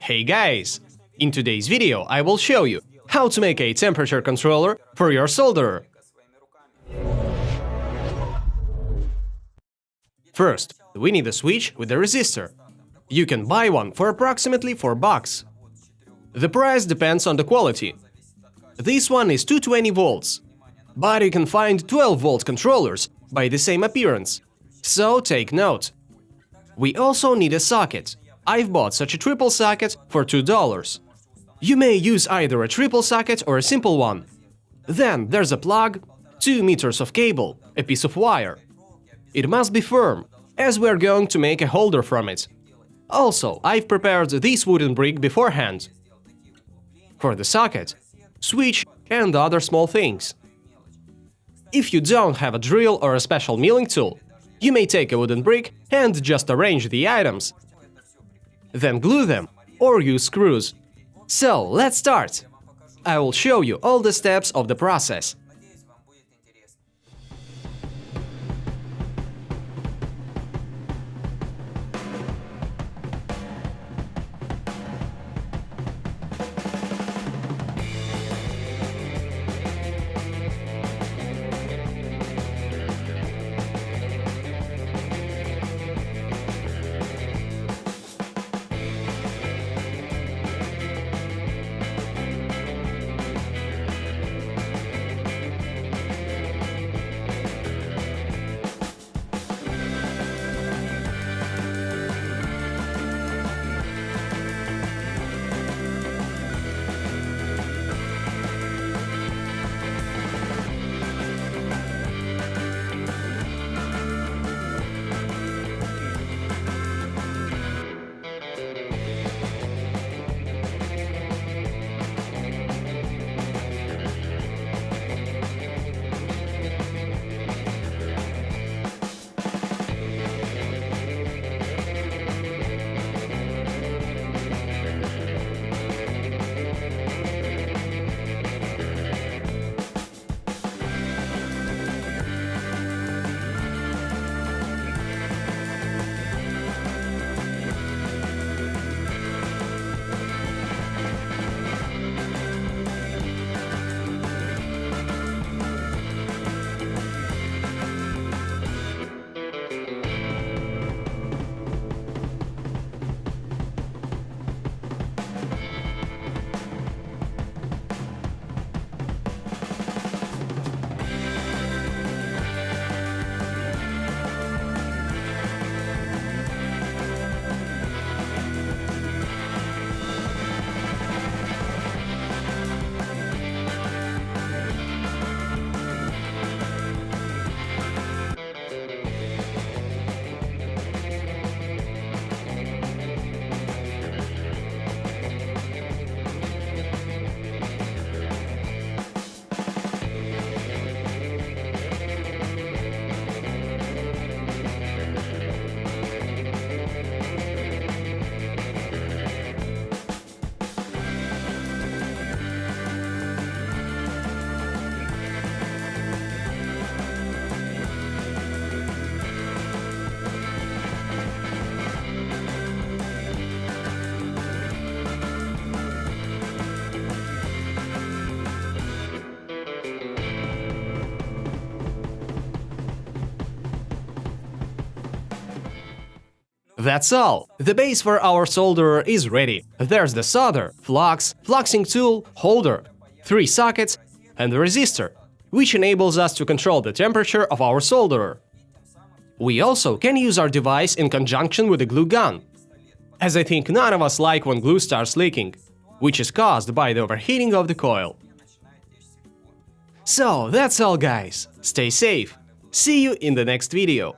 Hey guys! In today's video I will show you how to make a temperature controller for your solderer. First, we need a switch with a resistor. You can buy one for approximately $4. The price depends on the quality. This one is 220 volts, but you can find 12-volt controllers by the same appearance, so take note. We also need a socket. I've bought such a triple socket for $2. You may use either a triple socket or a simple one. Then there's a plug, 2 meters of cable, a piece of wire. It must be firm, as we're going to make a holder from it. Also, I've prepared this wooden brick beforehand. For the socket, switch and other small things. If you don't have a drill or a special milling tool, you may take a wooden brick and just arrange the items. Then glue them or use screws. So, let's start! I will show you all the steps of the process. That's all! The base for our solderer is ready. There's the solder, flux, fluxing tool, holder, 3 sockets, and the resistor, which enables us to control the temperature of our solderer. We also can use our device in conjunction with a glue gun, as I think none of us like when glue starts leaking, which is caused by the overheating of the coil. So, that's all guys. Stay safe. See you in the next video.